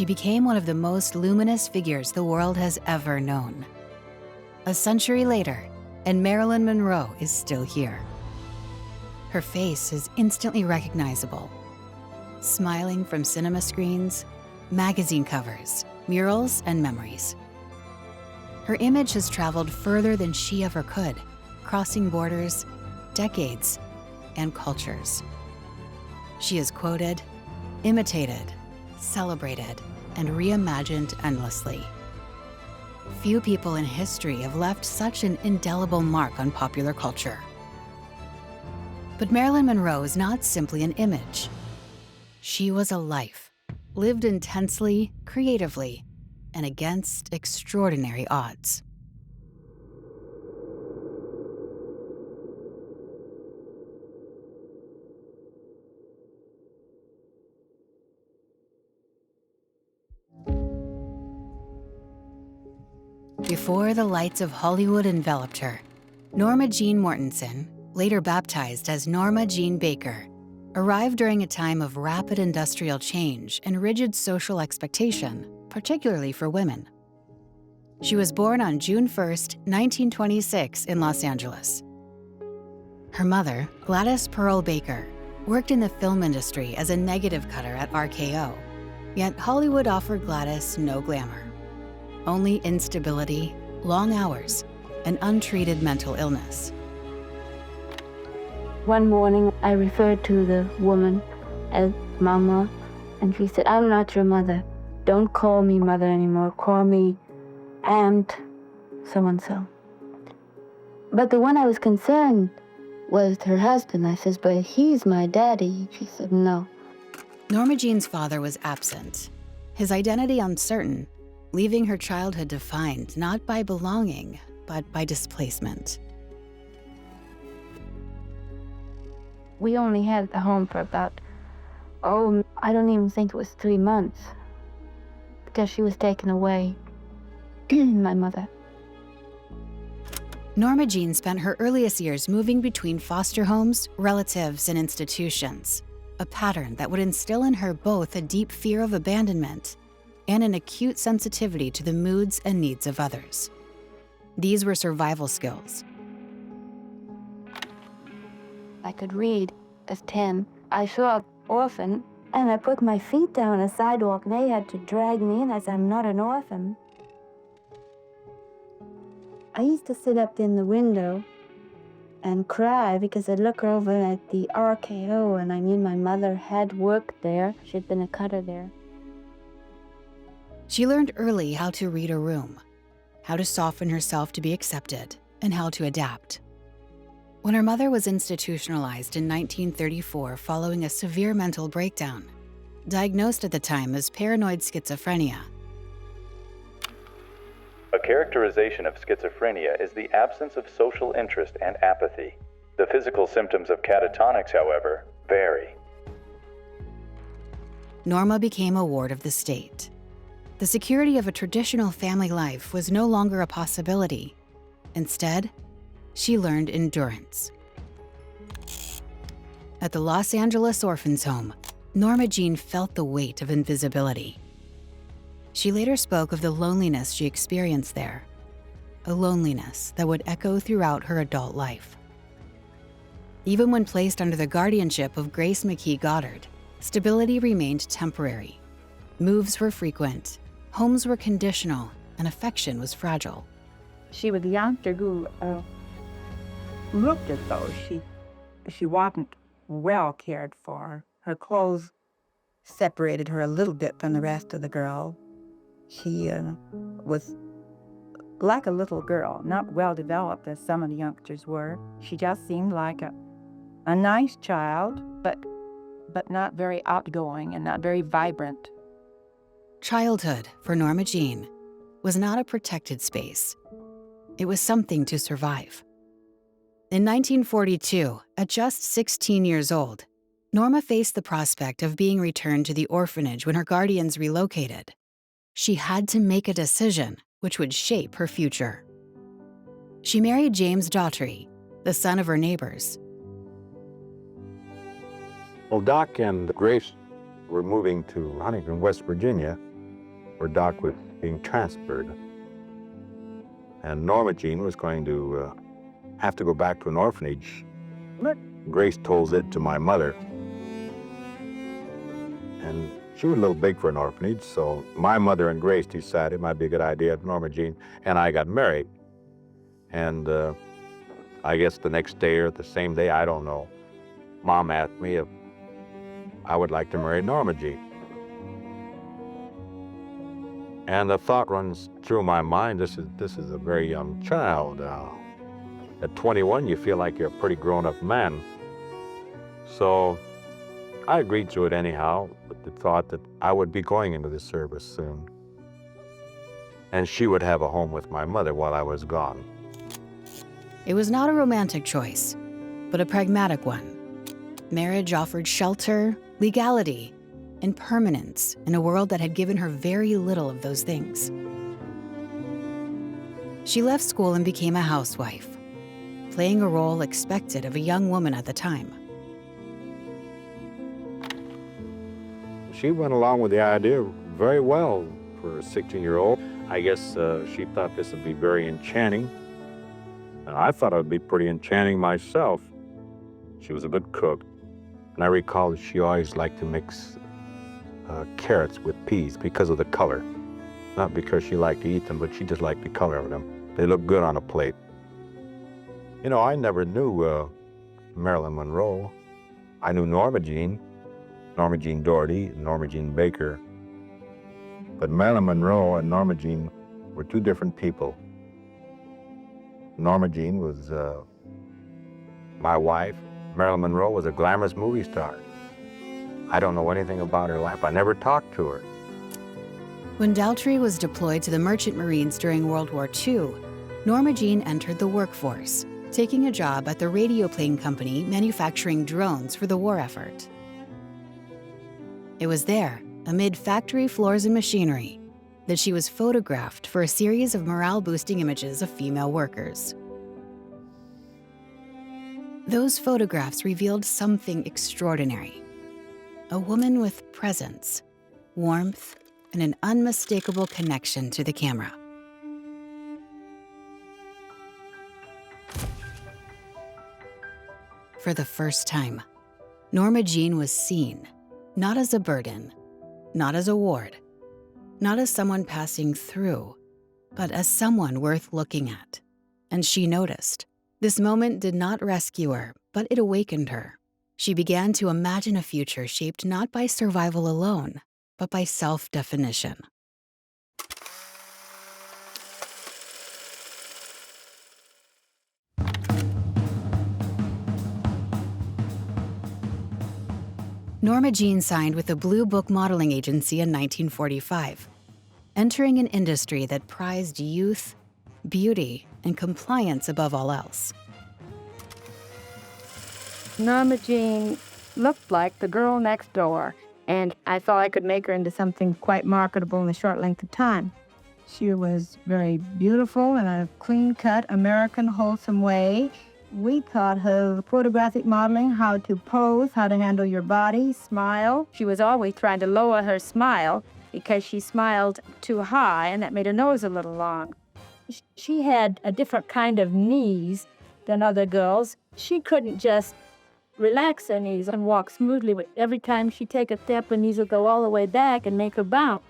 she became one of the most luminous figures the world has ever known. A century later, and Marilyn Monroe is still here. Her face is instantly recognizable. Smiling from cinema screens, magazine covers, murals, and memories. Her image has traveled further than she ever could, crossing borders, decades, and cultures. She is quoted, imitated, celebrated, and reimagined endlessly. Few people in history have left such an indelible mark on popular culture. But Marilyn Monroe is not simply an image. She was a life, lived intensely, creatively, and against extraordinary odds. Before the lights of Hollywood enveloped her, Norma Jean Mortensen, later baptized as Norma Jean Baker, arrived during a time of rapid industrial change and rigid social expectation, particularly for women. She was born on June 1st, 1926 in Los Angeles. Her mother, Gladys Pearl Baker, worked in the film industry as a negative cutter at RKO, yet Hollywood offered Gladys no glamour. Only instability, long hours, and untreated mental illness. One morning, I referred to the woman as Mama, and she said, "I'm not your mother. Don't call me mother anymore. Call me Aunt so-and-so." But the one I was concerned was her husband. I says, "But he's my daddy." She said, "No." Norma Jean's father was absent, his identity uncertain, leaving her childhood defined not by belonging, but by displacement. We only had the home for about, I don't even think it was 3 months, because she was taken away, my mother. Norma Jean spent her earliest years moving between foster homes, relatives, and institutions, a pattern that would instill in her both a deep fear of abandonment and an acute sensitivity to the moods and needs of others. These were survival skills. I could read as 10. I saw an orphan, and I put my feet down on a sidewalk, and they had to drag me in. I said, "I'm not an orphan." I used to sit up in the window and cry because I'd look over at the RKO, and I knew my mother had worked there. She'd been a cutter there. She learned early how to read a room, how to soften herself to be accepted, and how to adapt. When her mother was institutionalized in 1934 following a severe mental breakdown, diagnosed at the time as paranoid schizophrenia. A characterization of schizophrenia is the absence of social interest and apathy. The physical symptoms of catatonics, however, vary. Norma became a ward of the state. The security of a traditional family life was no longer a possibility. Instead, she learned endurance. At the Los Angeles Orphans' Home, Norma Jean felt the weight of invisibility. She later spoke of the loneliness she experienced there, a loneliness that would echo throughout her adult life. Even when placed under the guardianship of Grace McKee Goddard, stability remained temporary. Moves were frequent, homes were conditional, and affection was fragile. She was a youngster who looked as though she wasn't well cared for. Her clothes separated her a little bit from the rest of the girl. She was like a little girl, not well developed as some of the youngsters were. She just seemed like a nice child, but not very outgoing and not very vibrant. Childhood, for Norma Jean, was not a protected space. It was something to survive. In 1942, at just 16 years old, Norma faced the prospect of being returned to the orphanage when her guardians relocated. She had to make a decision which would shape her future. She married James Daughtry, the son of her neighbors. Well, Doc and Grace were moving to Huntington, West Virginia, where Doc was being transferred. And Norma Jean was going to have to go back to an orphanage. Grace told it to my mother. And she was a little big for an orphanage, so my mother and Grace decided it might be a good idea if Norma Jean and I got married. And I guess the next day or the same day, I don't know, Mom asked me if I would like to marry Norma Jean. And the thought runs through my mind, this is a very young child. At 21, you feel like you're a pretty grown-up man. So I agreed to it anyhow, with the thought that I would be going into the service soon. And she would have a home with my mother while I was gone. It was not a romantic choice, but a pragmatic one. Marriage offered shelter, legality, and permanence in a world that had given her very little of those things. She left school and became a housewife, playing a role expected of a young woman at the time. She went along with the idea very well for a 16-year-old. I guess she thought this would be very enchanting. And I thought it would be pretty enchanting myself. She was a good cook. And I recall that she always liked to mix carrots with peas because of the color. Not because she liked to eat them, but she just liked the color of them. They look good on a plate. You know, I never knew Marilyn Monroe. I knew Norma Jean Doherty, and Norma Jean Baker. But Marilyn Monroe and Norma Jean were two different people. Norma Jean was my wife. Marilyn Monroe was a glamorous movie star. I don't know anything about her life. I never talked to her. When Daltrey was deployed to the Merchant Marines during World War II, Norma Jean entered the workforce, taking a job at the radio plane company manufacturing drones for the war effort. It was there, amid factory floors and machinery, that she was photographed for a series of morale-boosting images of female workers. Those photographs revealed something extraordinary. A woman with presence, warmth, and an unmistakable connection to the camera. For the first time, Norma Jean was seen, not as a burden, not as a ward, not as someone passing through, but as someone worth looking at. And she noticed. This moment did not rescue her, but it awakened her. She began to imagine a future shaped not by survival alone, but by self-definition. Norma Jean signed with the Blue Book modeling agency in 1945, entering an industry that prized youth, beauty, and compliance above all else. Norma Jean looked like the girl next door, and I thought I could make her into something quite marketable in a short length of time. She was very beautiful in a clean-cut, American, wholesome way. We taught her photographic modeling, how to pose, how to handle your body, smile. She was always trying to lower her smile because she smiled too high, and that made her nose a little long. She had a different kind of knees than other girls. She couldn't just relax her knees and walk smoothly. Every time she'd take a step, her knees would go all the way back and make her bounce.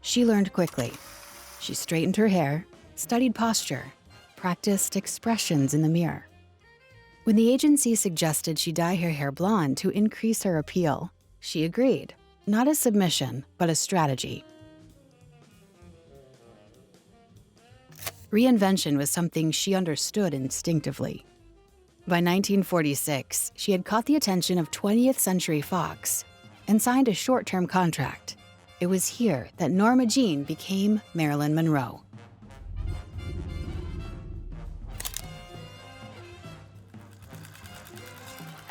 She learned quickly. She straightened her hair, studied posture, practiced expressions in the mirror. When the agency suggested she dye her hair blonde to increase her appeal, she agreed, not as submission, but as strategy. Reinvention was something she understood instinctively. By 1946, she had caught the attention of 20th Century Fox and signed a short-term contract. It was here that Norma Jean became Marilyn Monroe.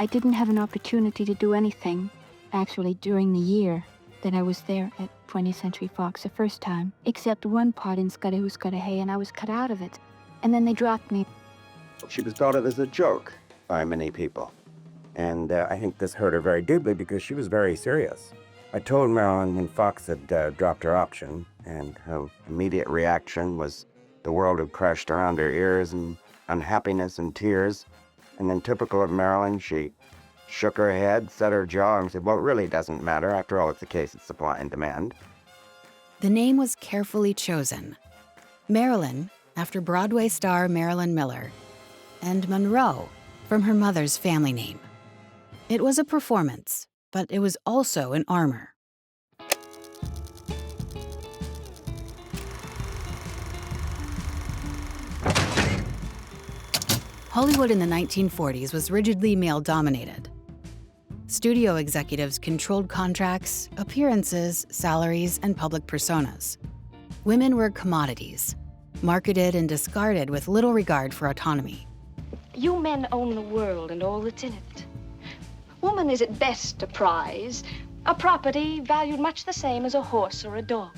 I didn't have an opportunity to do anything, actually, during the year that I was there at 20th Century Fox the first time, except one part in Scudda Who Scudda Hey, and I was cut out of it. And then they dropped me. She was thought of as a joke by many people. And I think this hurt her very deeply because she was very serious. I told Marilyn when Fox had dropped her option and her immediate reaction was the world had crashed around her ears and unhappiness and tears. And then, typical of Marilyn, she shook her head, set her jaw, and said, well, it really doesn't matter. After all, it's a case of supply and demand. The name was carefully chosen. Marilyn, after Broadway star Marilyn Miller, and Monroe, from her mother's family name. It was a performance, but it was also an armor. Hollywood in the 1940s was rigidly male-dominated. Studio executives controlled contracts, appearances, salaries, and public personas. Women were commodities, marketed and discarded with little regard for autonomy. You men own the world and all that's in it. Woman is at best a prize, a property valued much the same as a horse or a dog,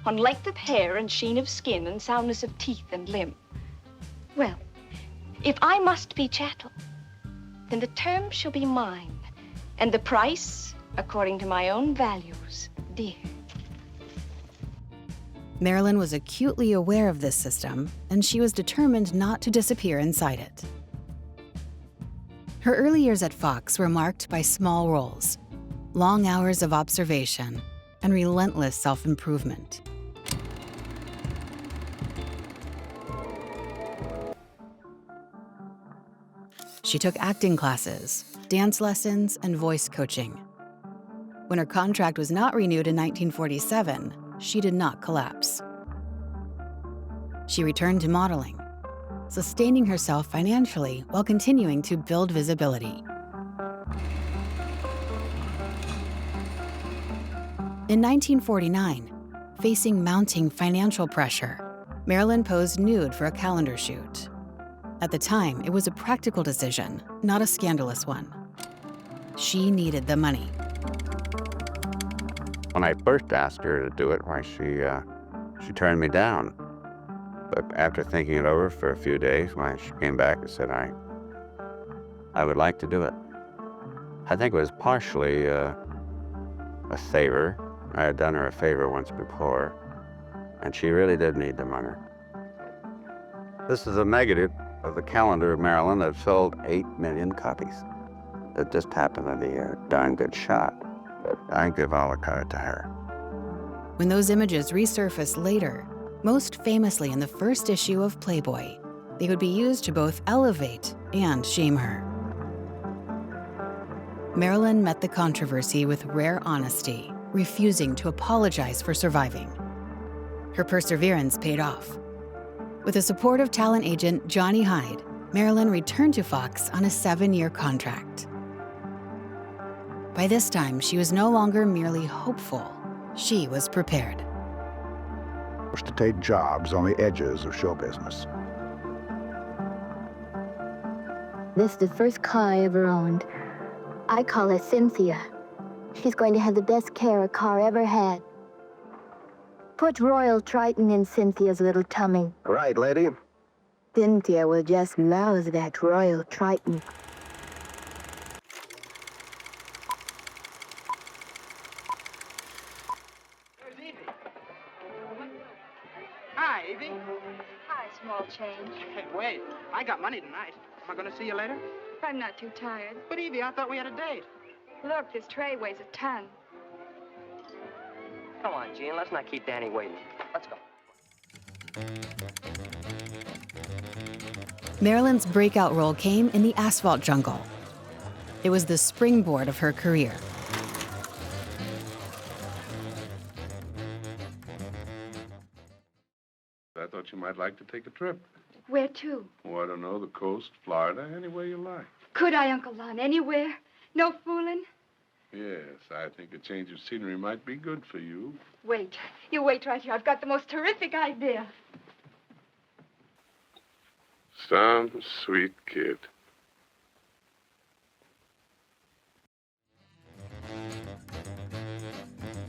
on length of hair and sheen of skin and soundness of teeth and limb. Well, if I must be chattel, then the term shall be mine, and the price, according to my own values, dear. Marilyn was acutely aware of this system, and she was determined not to disappear inside it. Her early years at Fox were marked by small roles, long hours of observation, and relentless self-improvement. She took acting classes, dance lessons, and voice coaching. When her contract was not renewed in 1947, she did not collapse. She returned to modeling, sustaining herself financially while continuing to build visibility. In 1949, facing mounting financial pressure, Marilyn posed nude for a calendar shoot. At the time, it was a practical decision, not a scandalous one. She needed the money. When I first asked her to do it, why, she turned me down. But after thinking it over for a few days, why, she came back and said, I would like to do it. I think it was partially a favor. I had done her a favor once before, and she really did need the money. This is a negative of the calendar of Marilyn that sold 8 million copies. It just happened to be a darn good shot, but I give all the credit to her. When those images resurfaced later, most famously in the first issue of Playboy, they would be used to both elevate and shame her. Marilyn met the controversy with rare honesty, refusing to apologize for surviving. Her perseverance paid off. With the support of talent agent Johnny Hyde, Marilyn returned to Fox on a 7-year contract. By this time, she was no longer merely hopeful. She was prepared. To take jobs on the edges of show business. This is the first car I ever owned. I call her Cynthia. She's going to have the best care a car ever had. Put Royal Triton in Cynthia's little tummy. Right, lady. Cynthia will just love that Royal Triton. Where's Evie? Hi, Evie. Hi, small change. Hey, wait. I got money tonight. Am I going to see you later? I'm not too tired. But, Evie, I thought we had a date. Look, this tray weighs a ton. Come on, Gene, let's not keep Danny waiting. Let's go. Marilyn's breakout role came in The Asphalt Jungle. It was the springboard of her career. I thought you might like to take a trip. Where to? Oh, I don't know, the coast, Florida, anywhere you like. Could I, Uncle Lon? Anywhere? No fooling? Yes, I think a change of scenery might be good for you. Wait. You wait right here. I've got the most terrific idea. Some sweet kid.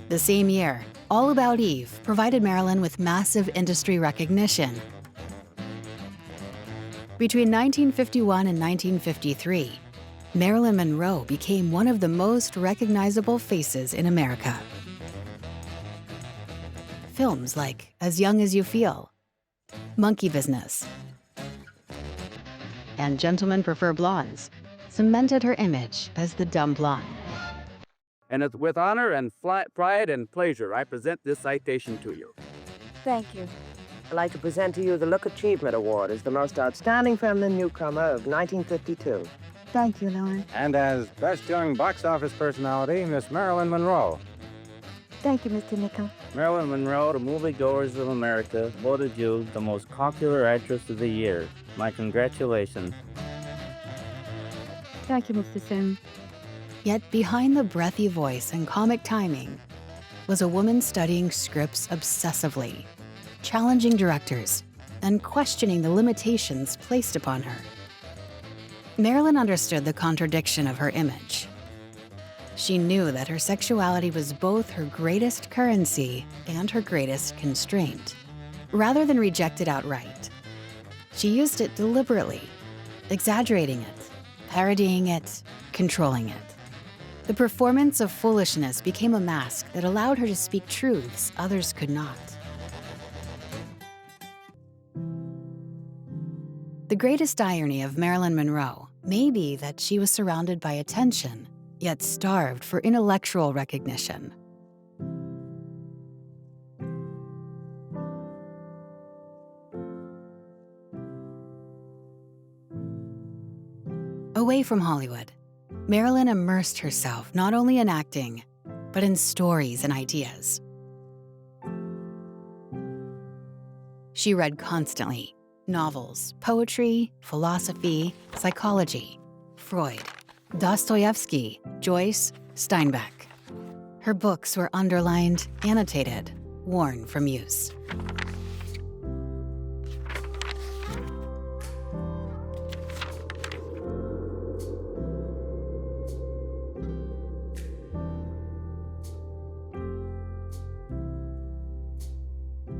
The same year, All About Eve provided Marilyn with massive industry recognition. Between 1951 and 1953, Marilyn Monroe became one of the most recognizable faces in America. Films like As Young as You Feel, Monkey Business, and Gentlemen Prefer Blondes cemented her image as the dumb blonde. And it's with honor and pride and pleasure I present this citation to you. Thank you. I'd like to present to you the Look Achievement Award as the most outstanding feminine newcomer of 1952. Thank you, Lauren. And as Best Young Box Office Personality, Miss Marilyn Monroe. Thank you, Mr. Nichol. Marilyn Monroe, the moviegoers of America, voted you the most popular actress of the year. My congratulations. Thank you, Mr. Sims. Yet behind the breathy voice and comic timing was a woman studying scripts obsessively, challenging directors, and questioning the limitations placed upon her. Marilyn understood the contradiction of her image. She knew that her sexuality was both her greatest currency and her greatest constraint. Rather than reject it outright, she used it deliberately, exaggerating it, parodying it, controlling it. The performance of foolishness became a mask that allowed her to speak truths others could not. The greatest irony of Marilyn Monroe may be that she was surrounded by attention, yet starved for intellectual recognition. Away from Hollywood, Marilyn immersed herself not only in acting, but in stories and ideas. She read constantly: novels, poetry, philosophy, psychology, Freud, Dostoevsky, Joyce, Steinbeck. Her books were underlined, annotated, worn from use.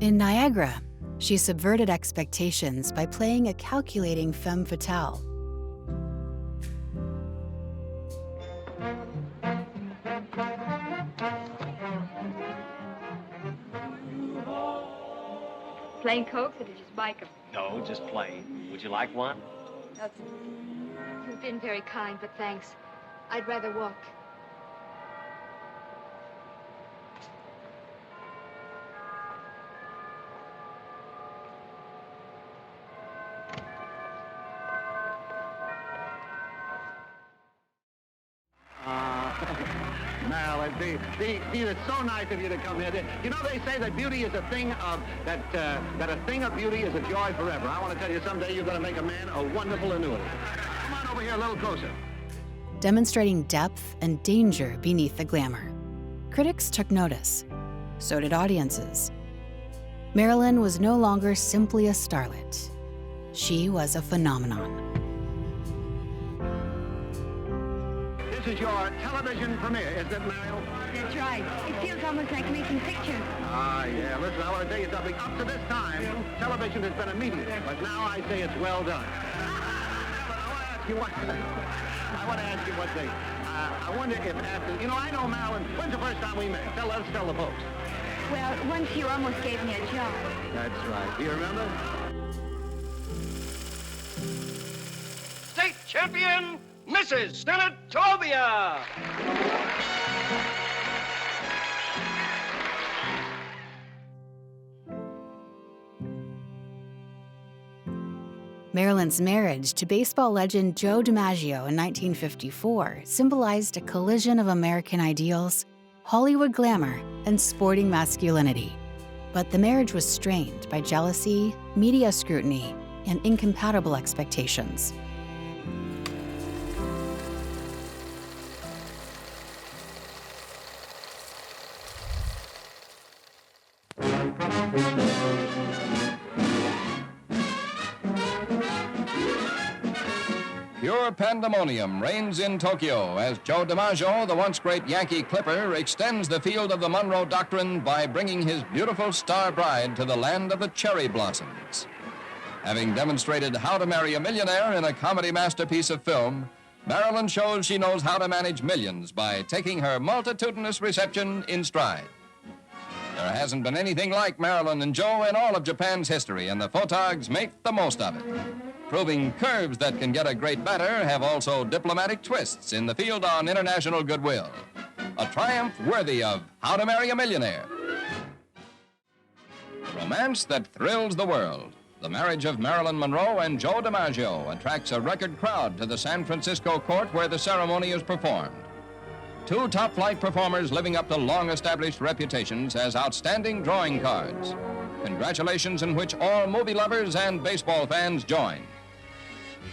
In Niagara, she subverted expectations by playing a calculating femme fatale. Plain Coke or did you spike 'em? No, just plain. Would you like one? You've been very kind, but thanks. I'd rather walk. Marilyn, it's so nice of you to come here. You know, they say that beauty is a thing of, that a thing of beauty is a joy forever. I want to tell you, someday you're going to make a man a wonderful annuity. Come on over here a little closer. Demonstrating depth and danger beneath the glamour. Critics took notice. So did audiences. Marilyn was no longer simply a starlet. She was a phenomenon. This is your television premiere, is it, Mariel? That's right. It feels almost like making pictures. Ah, yeah. Listen, I want to tell you something. Up to this time, television has been a medium, but now I say it's well done. I want to ask you one thing. I wonder if after, you know, I know, Marilyn, when's the first time we met? Let's tell the folks. Well, once you almost gave me a job. That's right. Do you remember? State champion, Mrs. Stenatobia! Marilyn's marriage to baseball legend Joe DiMaggio in 1954 symbolized a collision of American ideals, Hollywood glamour, and sporting masculinity. But the marriage was strained by jealousy, media scrutiny, and incompatible expectations. Pure pandemonium reigns in Tokyo as Joe DiMaggio, the once great Yankee Clipper, extends the field of the Monroe Doctrine by bringing his beautiful star bride to the land of the cherry blossoms. Having demonstrated how to marry a millionaire in a comedy masterpiece of film, Marilyn shows she knows how to manage millions by taking her multitudinous reception in stride. There hasn't been anything like Marilyn and Joe in all of Japan's history, and the photogs make the most of it. Proving curves that can get a great batter have also diplomatic twists in the field on international goodwill. A triumph worthy of How to Marry a Millionaire. Romance that thrills the world. The marriage of Marilyn Monroe and Joe DiMaggio attracts a record crowd to the San Francisco court where the ceremony is performed. Two top-flight performers living up to long-established reputations as outstanding drawing cards. Congratulations in which all movie lovers and baseball fans join.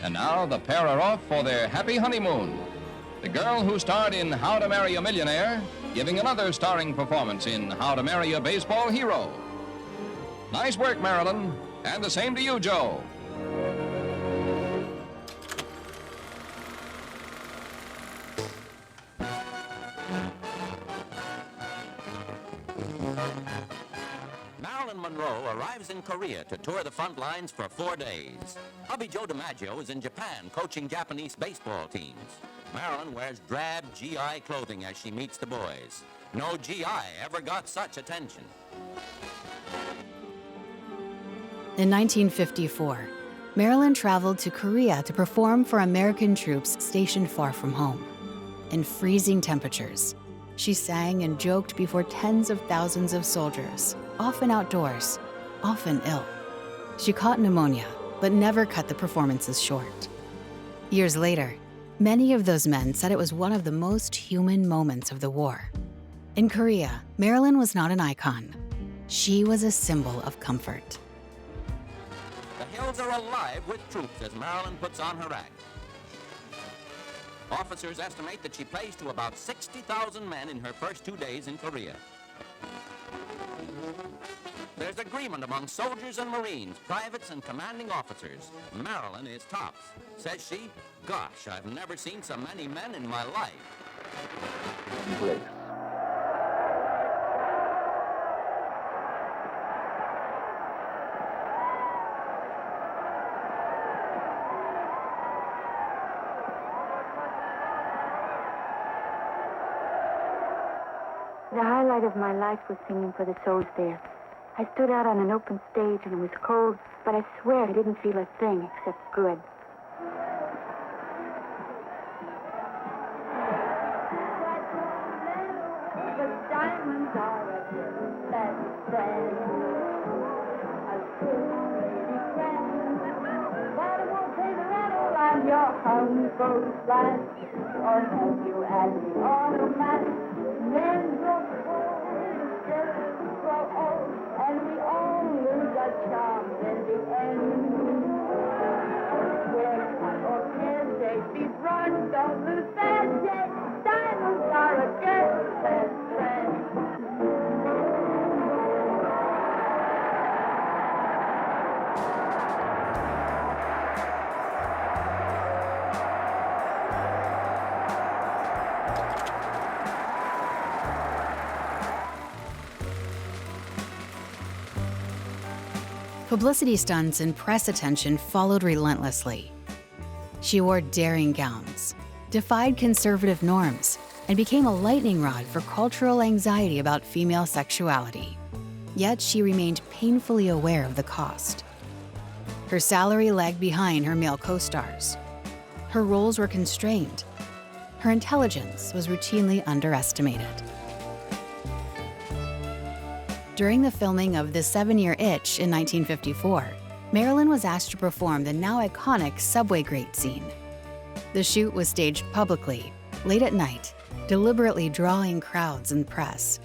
And now the pair are off for their happy honeymoon. The girl who starred in How to Marry a Millionaire giving another starring performance in How to Marry a Baseball Hero. Nice work, Marilyn, and the same to you, Joe. Marilyn Monroe arrives in Korea to tour the front lines for 4 days. Hubby Joe DiMaggio is in Japan coaching Japanese baseball teams. Marilyn wears drab GI clothing as she meets the boys. No GI ever got such attention. In 1954, Marilyn traveled to Korea to perform for American troops stationed far from home. In freezing temperatures, she sang and joked before tens of thousands of soldiers, often outdoors, often ill. She caught pneumonia, but never cut the performances short. Years later, many of those men said it was one of the most human moments of the war. In Korea, Marilyn was not an icon. She was a symbol of comfort. The hills are alive with troops as Marilyn puts on her act. Officers estimate that she plays to about 60,000 men in her first 2 days in Korea. There's agreement among soldiers and Marines, privates and commanding officers. Marilyn is tops. Says she, "Gosh, I've never seen so many men in my life." The highlight of my life was singing for the souls there. I stood out on an open stage and it was cold, but I swear I didn't feel a thing except good. The diamonds are a best friend, a good friend, but it won't take a rattle on your humble flat or help you at the automat. Men grow old, girls grow old, and we all lose our charms in the end. When cut or care, safety's run, don't lose that day. Diamonds are a good best friend. Publicity stunts and press attention followed relentlessly. She wore daring gowns, defied conservative norms, and became a lightning rod for cultural anxiety about female sexuality. Yet she remained painfully aware of the cost. Her salary lagged behind her male co-stars. Her roles were constrained. Her intelligence was routinely underestimated. During the filming of The 7-Year Itch in 1954, Marilyn was asked to perform the now iconic subway grate scene. The shoot was staged publicly, late at night, deliberately drawing crowds and press.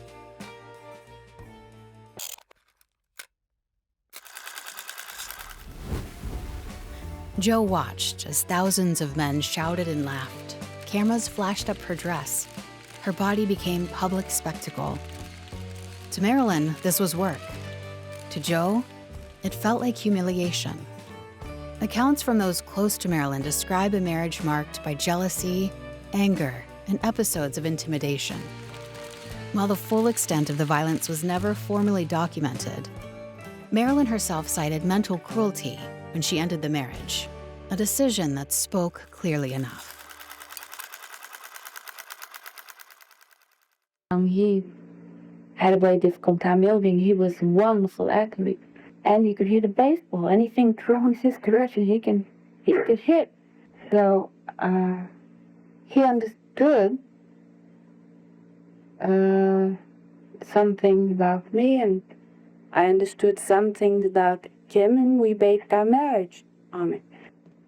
Joe watched as thousands of men shouted and laughed. Cameras flashed up her dress. Her body became public spectacle. To Marilyn, this was work. To Joe, it felt like humiliation. Accounts from those close to Marilyn describe a marriage marked by jealousy, anger, and episodes of intimidation. While the full extent of the violence was never formally documented, Marilyn herself cited mental cruelty when she ended the marriage, a decision that spoke clearly enough. had a very difficult time moving. He was a wonderful athlete, and he could hit a baseball. Anything thrown his direction, he could hit. So he understood something about me, and I understood something about him, and we based our marriage on it.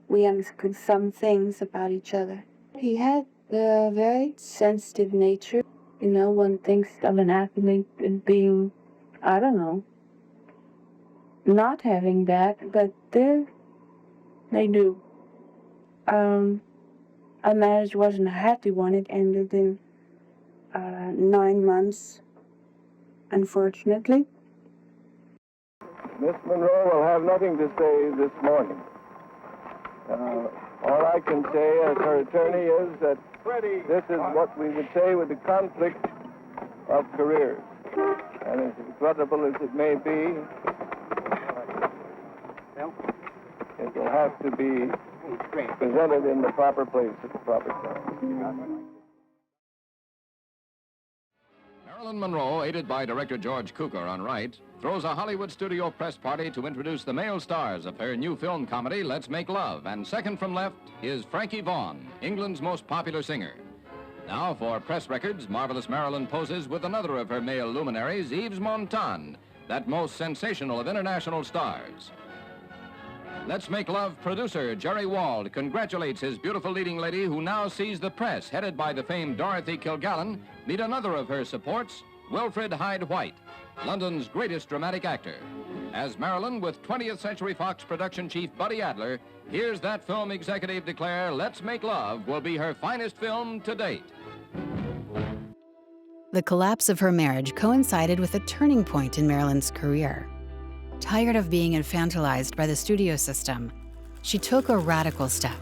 We understood some things about each other. He had a very sensitive nature. You know, one thinks of an athlete as being, I don't know, not having that, but they do. Our marriage wasn't a happy one. It ended in 9 months, unfortunately. Miss Monroe will have nothing to say this morning. All I can say as her attorney is that this is what we would say with the conflict of careers. And as regrettable as it may be, it will have to be presented in the proper place at the proper time. Marilyn Monroe, aided by director George Cukor on right, throws a Hollywood studio press party to introduce the male stars of her new film comedy, Let's Make Love. And second from left is Frankie Vaughan, England's most popular singer. Now, for press records, Marvelous Marilyn poses with another of her male luminaries, Yves Montand, that most sensational of international stars. Let's Make Love producer Jerry Wald congratulates his beautiful leading lady, who now sees the press, headed by the famed Dorothy Kilgallen, meet another of her supports, Wilfrid Hyde-White, London's greatest dramatic actor. As Marilyn, with 20th Century Fox production chief Buddy Adler, hears that film executive declare Let's Make Love will be her finest film to date. The collapse of her marriage coincided with a turning point in Marilyn's career. Tired of being infantilized by the studio system, she took a radical step.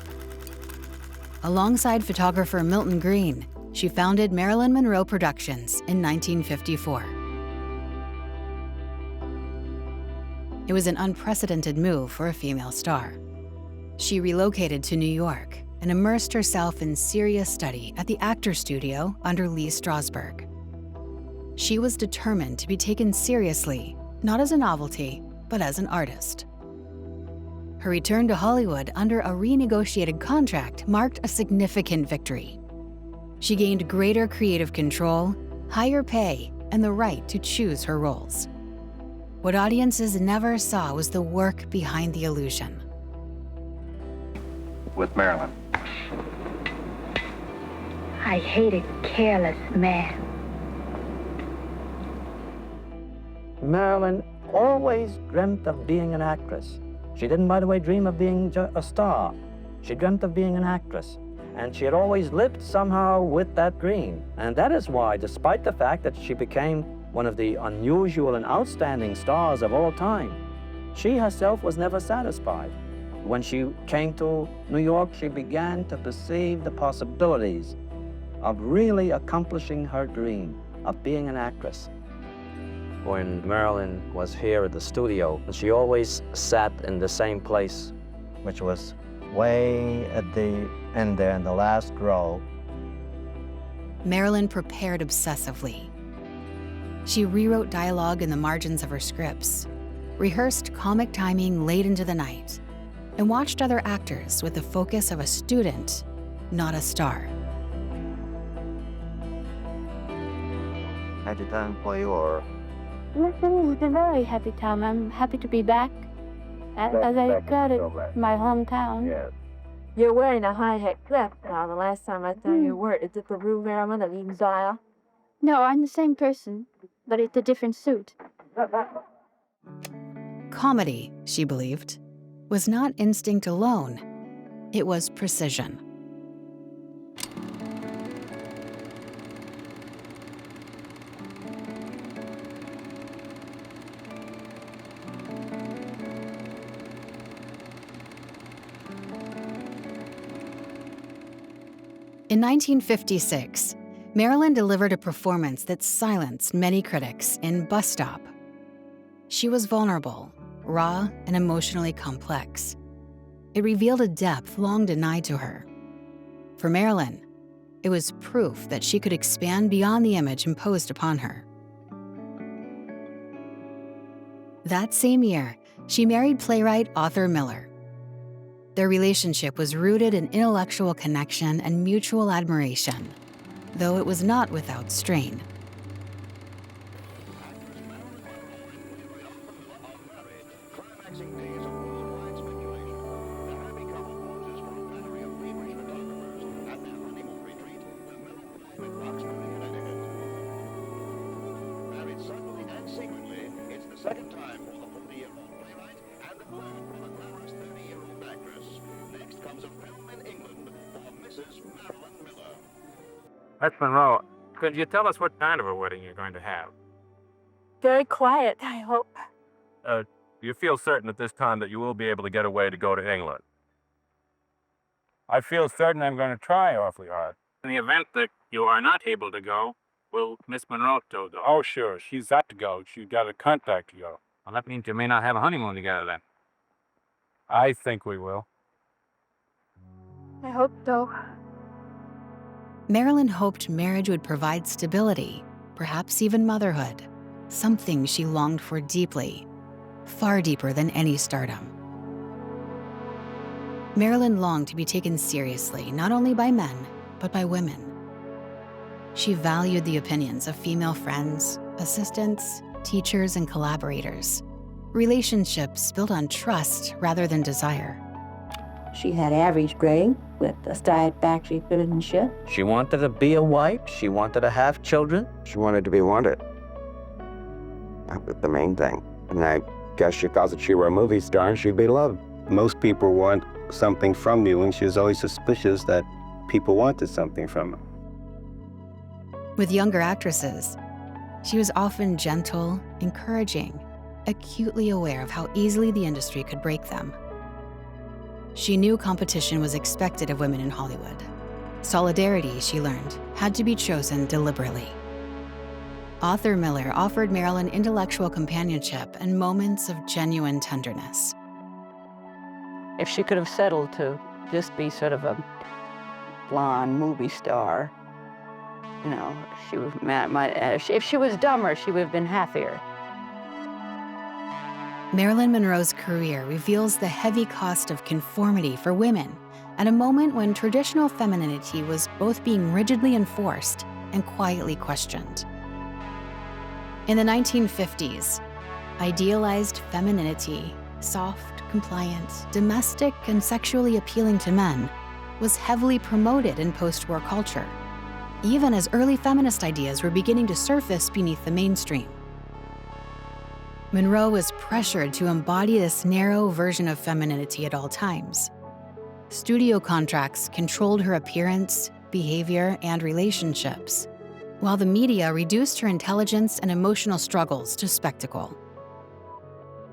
Alongside photographer Milton Green, she founded Marilyn Monroe Productions in 1954. It was an unprecedented move for a female star. She relocated to New York and immersed herself in serious study at the Actors Studio under Lee Strasberg. She was determined to be taken seriously, not as a novelty, but as an artist. Her return to Hollywood under a renegotiated contract marked a significant victory. She gained greater creative control, higher pay, and the right to choose her roles. What audiences never saw was the work behind the illusion. With Marilyn. I hate a careless man. Marilyn always dreamt of being an actress. She didn't, by the way, dream of being a star. She dreamt of being an actress. And she had always lived somehow with that dream. And that is why, despite the fact that she became one of the unusual and outstanding stars of all time, she herself was never satisfied. When she came to New York, she began to perceive the possibilities of really accomplishing her dream of being an actress. When Marilyn was here at the studio, she always sat in the same place, which was way at the end there in the last row. Marilyn prepared obsessively. She rewrote dialogue in the margins of her scripts, rehearsed comic timing late into the night, and watched other actors with the focus of a student, not a star. Happy time for you, or? It was a very happy time. I'm happy to be back, as I got it, my hometown. Yes. You're wearing a high-hat clip now. The last time I saw you wore it, is it the Rue Merriman of Exile? No, I'm the same person, but it's a different suit. Comedy, she believed, was not instinct alone. It was precision. In 1956, Marilyn delivered a performance that silenced many critics in Bus Stop. She was vulnerable, raw, and emotionally complex. It revealed a depth long denied to her. For Marilyn, it was proof that she could expand beyond the image imposed upon her. That same year, she married playwright Arthur Miller. Their relationship was rooted in intellectual connection and mutual admiration, though it was not without strain. Second time for the 40-year-old playwright, and the third for the glamorous 30-year-old actress. Next comes a film in England for Mrs. Marilyn Miller. Miss Monroe, could you tell us what kind of a wedding you're going to have? Very quiet, I hope. Do you feel certain at this time that you will be able to get away to go to England? I feel certain I'm going to try awfully hard. In the event that you are not able to go, will Miss Monroe still go? Oh, sure. She's got to go. She's got a contract to go. Well, that means you may not have a honeymoon together then. I think we will. I hope so. Marilyn hoped marriage would provide stability, perhaps even motherhood, something she longed for deeply, far deeper than any stardom. Marilyn longed to be taken seriously, not only by men, but by women. She valued the opinions of female friends, assistants, teachers, and collaborators. Relationships built on trust rather than desire. She had average grade with a style factory fitted ship. She wanted to be a wife. She wanted to have children. She wanted to be wanted. That was the main thing. And I guess she thought that she were a movie star and she'd be loved. Most people want something from you, and she was always suspicious that people wanted something from her. With younger actresses, she was often gentle, encouraging, acutely aware of how easily the industry could break them. She knew competition was expected of women in Hollywood. Solidarity, she learned, had to be chosen deliberately. Arthur Miller offered Marilyn intellectual companionship and moments of genuine tenderness. If she could have settled to just be sort of a blonde movie star, you know, if she was dumber, she would have been happier. Marilyn Monroe's career reveals the heavy cost of conformity for women at a moment when traditional femininity was both being rigidly enforced and quietly questioned. In the 1950s, idealized femininity, soft, compliant, domestic, and sexually appealing to men, was heavily promoted in post-war culture, even as early feminist ideas were beginning to surface beneath the mainstream. Monroe was pressured to embody this narrow version of femininity at all times. Studio contracts controlled her appearance, behavior, and relationships, while the media reduced her intelligence and emotional struggles to spectacle.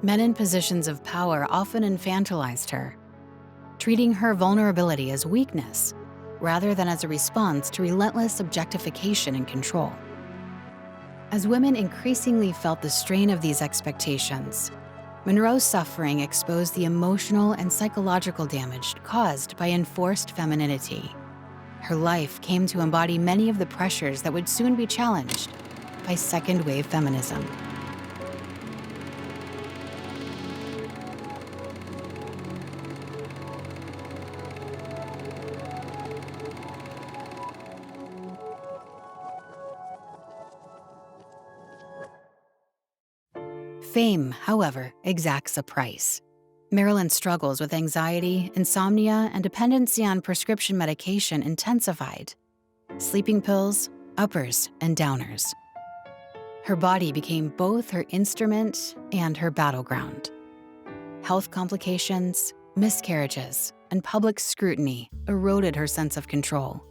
Men in positions of power often infantilized her, treating her vulnerability as weakness rather than as a response to relentless objectification and control. As women increasingly felt the strain of these expectations, Monroe's suffering exposed the emotional and psychological damage caused by enforced femininity. Her life came to embody many of the pressures that would soon be challenged by second-wave feminism. Fame, however, exacts a price. Marilyn's struggles with anxiety, insomnia, and dependency on prescription medication intensified. Sleeping pills, uppers, and downers. Her body became both her instrument and her battleground. Health complications, miscarriages, and public scrutiny eroded her sense of control.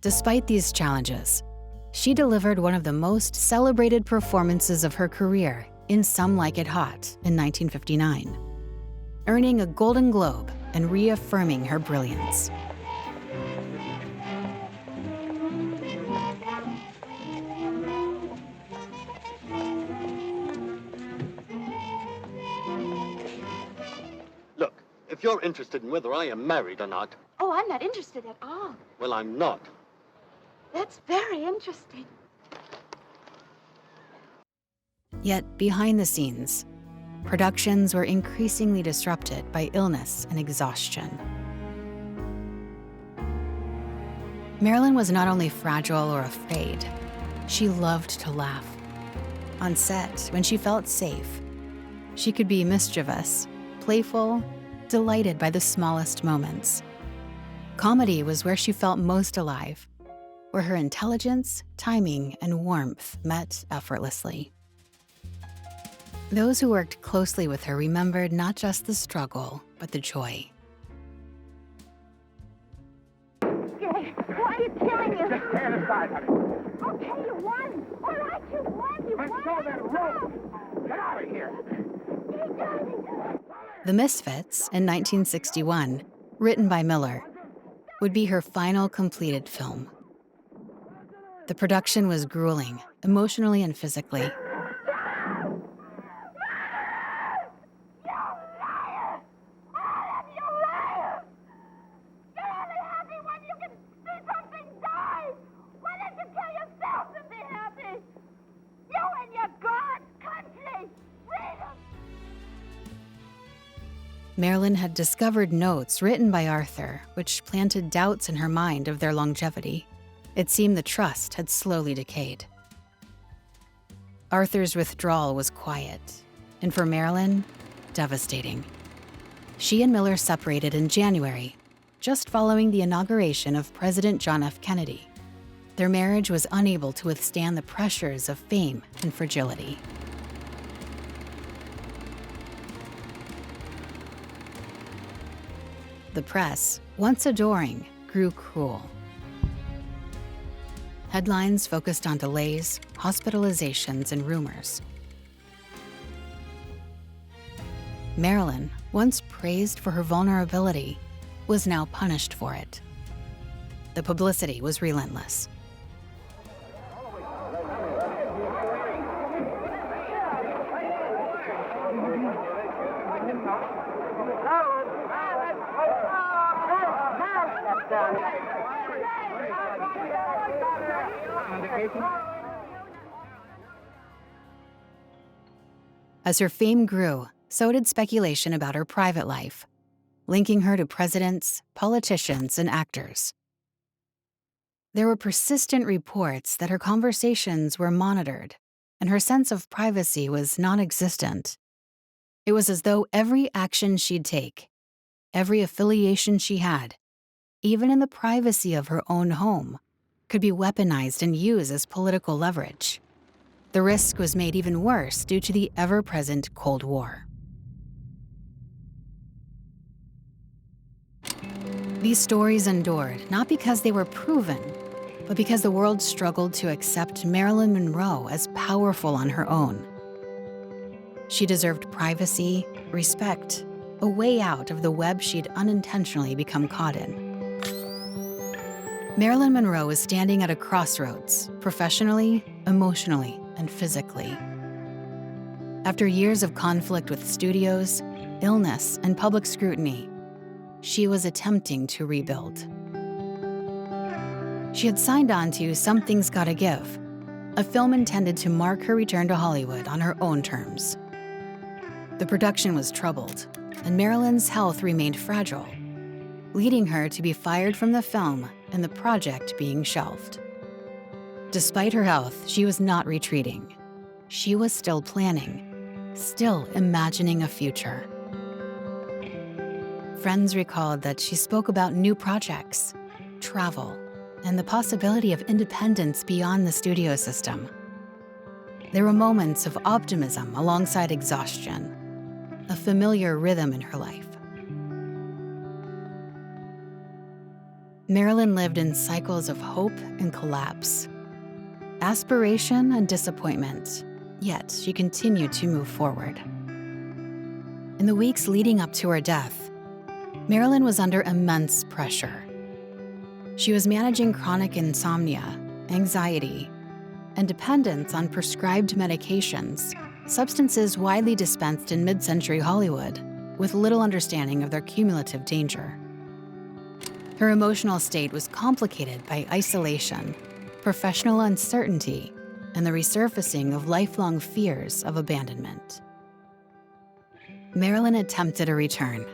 Despite these challenges, she delivered one of the most celebrated performances of her career in Some Like It Hot in 1959, earning a Golden Globe and reaffirming her brilliance. Look, if you're interested in whether I am married or not, Oh, I'm not interested at all. well, I'm not. That's very interesting. Yet behind the scenes, productions were increasingly disrupted by illness and exhaustion. Marilyn was not only fragile or afraid, she loved to laugh. On set, when she felt safe, she could be mischievous, playful, delighted by the smallest moments. Comedy was where she felt most alive, where her intelligence, timing, and warmth met effortlessly. Those who worked closely with her remembered not just the struggle, but the joy. Why are you killing you? Just stand aside, honey. Okay, you won. All right, you won. You Let won. go of that rope. Get out of here. The Misfits, in 1961, written by Miller, would be her final completed film. The production was grueling, emotionally and physically. Marilyn had discovered notes written by Arthur, which planted doubts in her mind of their longevity. It seemed the trust had slowly decayed. Arthur's withdrawal was quiet, and for Marilyn, devastating. She and Miller separated in January, just following the inauguration of President John F. Kennedy. Their marriage was unable to withstand the pressures of fame and fragility. The press, once adoring, grew cruel. Headlines focused on delays, hospitalizations, and rumors. Marilyn, once praised for her vulnerability, was now punished for it. The publicity was relentless. As her fame grew, so did speculation about her private life, linking her to presidents, politicians, and actors. There were persistent reports that her conversations were monitored, and her sense of privacy was non-existent. It was as though every action she'd take, every affiliation she had, even in the privacy of her own home, could be weaponized and used as political leverage. The risk was made even worse due to the ever-present Cold War. These stories endured not because they were proven, but because the world struggled to accept Marilyn Monroe as powerful on her own. She deserved privacy, respect, a way out of the web she'd unintentionally become caught in. Marilyn Monroe is standing at a crossroads, professionally, emotionally, and physically. After years of conflict with studios, illness, and public scrutiny, she was attempting to rebuild. She had signed on to Something's Gotta Give, a film intended to mark her return to Hollywood on her own terms. The production was troubled, and Marilyn's health remained fragile, leading her to be fired from the film and the project being shelved. Despite her health, she was not retreating. She was still planning, still imagining a future. Friends recalled that she spoke about new projects, travel, and the possibility of independence beyond the studio system. There were moments of optimism alongside exhaustion, a familiar rhythm in her life. Marilyn lived in cycles of hope and collapse, aspiration and disappointment, yet she continued to move forward. In the weeks leading up to her death, Marilyn was under immense pressure. She was managing chronic insomnia, anxiety, and dependence on prescribed medications, substances widely dispensed in mid-century Hollywood, with little understanding of their cumulative danger. Her emotional state was complicated by isolation, professional uncertainty, and the resurfacing of lifelong fears of abandonment. Marilyn attempted a return.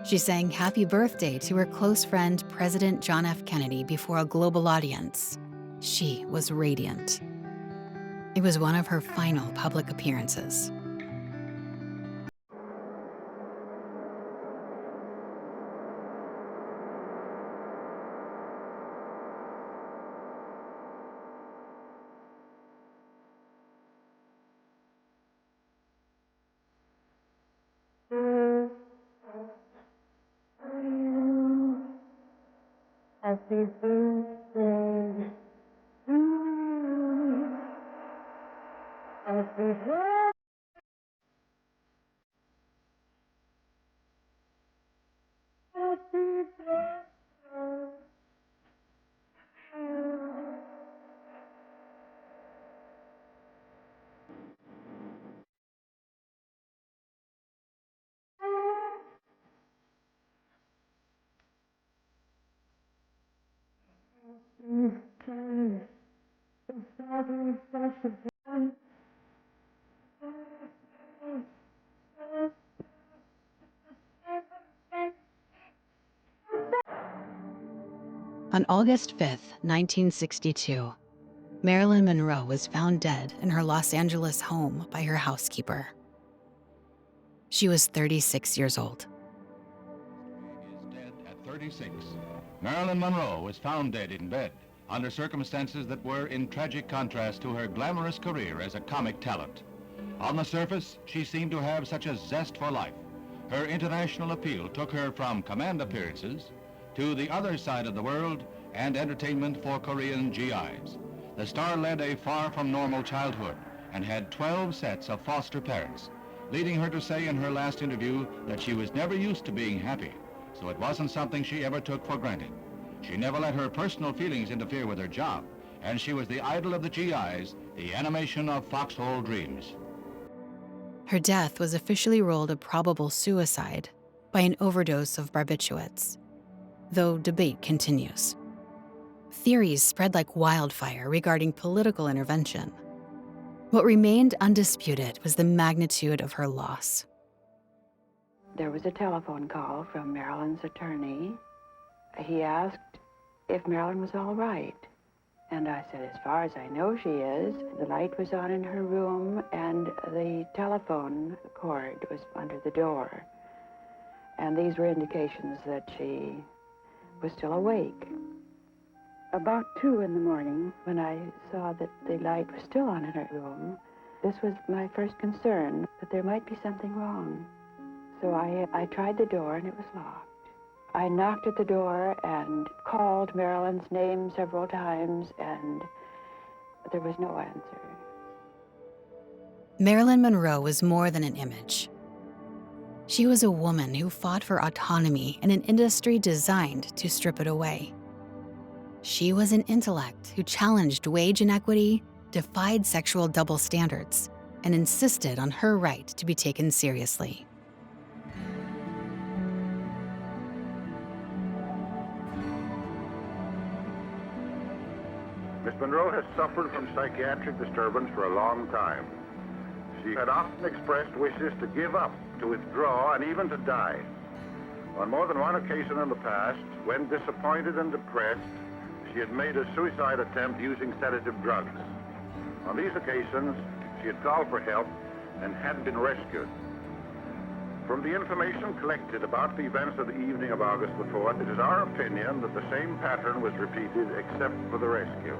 She sang Happy Birthday to her close friend, President John F. Kennedy, before a global audience. She was radiant. It was one of her final public appearances. Happy birthday. Happy birthday. Happy birthday. On August 5th, 1962, Marilyn Monroe was found dead in her Los Angeles home by her housekeeper. She was 36 years old. Is dead at 36. Marilyn Monroe was found dead in bed under circumstances that were in tragic contrast to her glamorous career as a comic talent. On the surface, she seemed to have such a zest for life. Her international appeal took her from command appearances to the other side of the world and entertainment for Korean GIs. The star led a far from normal childhood and had 12 sets of foster parents, leading her to say in her last interview that she was never used to being happy, so it wasn't something she ever took for granted. She never let her personal feelings interfere with her job, and she was the idol of the GIs, the animation of foxhole dreams. Her death was officially ruled a probable suicide by an overdose of barbiturates, though debate continues. Theories spread like wildfire regarding political intervention. What remained undisputed was the magnitude of her loss. There was a telephone call from Marilyn's attorney. He asked if Marilyn was all right. And I said, as far as I know, she is. The light was on in her room, and the telephone cord was under the door. And these were indications that she was still awake. About 2 in the morning, when I saw that the light was still on in her room, this was my first concern, that there might be something wrong. So I tried the door, and it was locked. I knocked at the door and called Marilyn's name several times, and there was no answer. Marilyn Monroe was more than an image. She was a woman who fought for autonomy in an industry designed to strip it away. She was an intellect who challenged wage inequity, defied sexual double standards, and insisted on her right to be taken seriously. Miss Monroe has suffered from psychiatric disturbance for a long time. She had often expressed wishes to give up, to withdraw, and even to die. On more than one occasion in the past, when disappointed and depressed, she had made a suicide attempt using sedative drugs. On these occasions, she had called for help and had been rescued. From the information collected about the events of the evening of August the 4th, it is our opinion that the same pattern was repeated except for the rescue.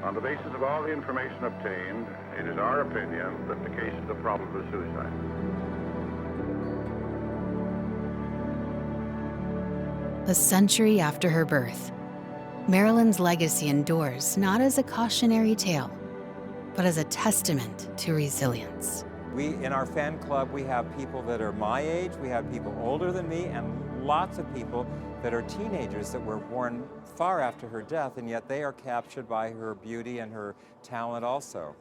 On the basis of all the information obtained, it is our opinion that the case is a probable suicide. A century after her birth, Marilyn's legacy endures not as a cautionary tale, but as a testament to resilience. In our fan club, we have people that are my age, we have people older than me, and lots of people that are teenagers that were born far after her death, and yet they are captured by her beauty and her talent also.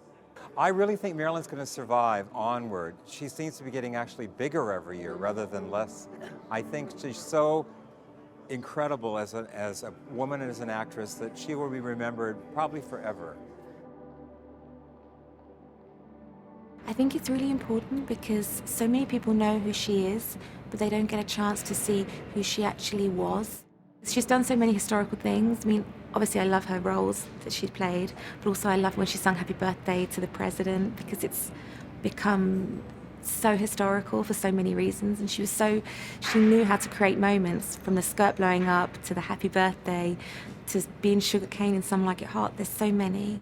I really think Marilyn's going to survive onward. She seems to be getting actually bigger every year rather than less. I think she's so incredible as a woman and as an actress that she will be remembered probably forever. I think it's really important because so many people know who she is, but they don't get a chance to see who she actually was. She's done so many historical things. I mean, obviously I love her roles that she's played, but also I love when she sung Happy Birthday to the President because it's become so historical for so many reasons. And she knew how to create moments, from the skirt blowing up to the Happy Birthday to being sugarcane in Some Like It Hot. There's so many.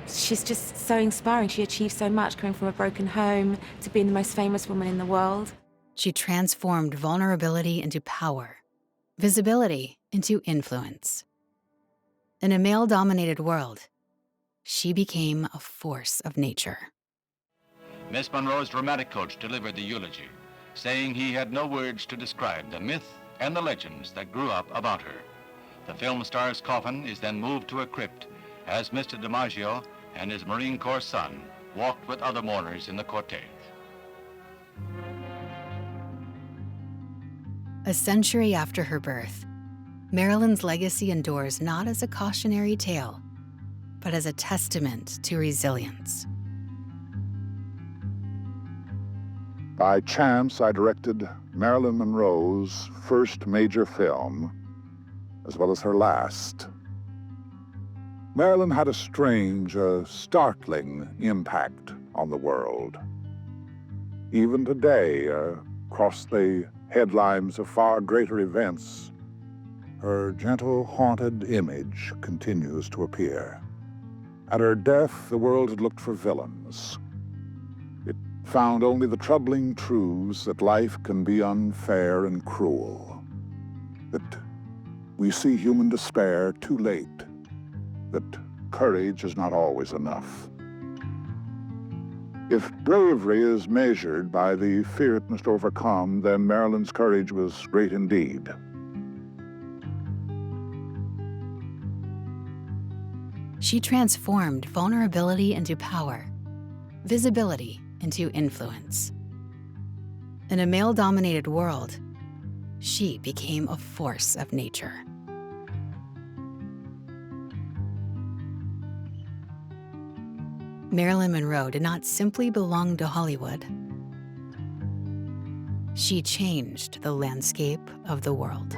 She's just so inspiring. She achieved so much, coming from a broken home to being the most famous woman in the world. She transformed vulnerability into power, visibility into influence. In a male-dominated world, she became a force of nature. Miss Monroe's dramatic coach delivered the eulogy, saying he had no words to describe the myth and the legends that grew up about her. The film star's coffin is then moved to a crypt as Mr. DiMaggio and his Marine Corps son walked with other mourners in the cortege. A century after her birth, Marilyn's legacy endures not as a cautionary tale, but as a testament to resilience. By chance, I directed Marilyn Monroe's first major film, as well as her last. Marilyn had a strange, startling impact on the world. Even today, across the headlines of far greater events, her gentle, haunted image continues to appear. At her death, the world had looked for villains. It found only the troubling truths that life can be unfair and cruel, that we see human despair too late, that courage is not always enough. If bravery is measured by the fear it must overcome, then Marilyn's courage was great indeed. She transformed vulnerability into power, visibility into influence. In a male-dominated world, she became a force of nature. Marilyn Monroe did not simply belong to Hollywood. She changed the landscape of the world.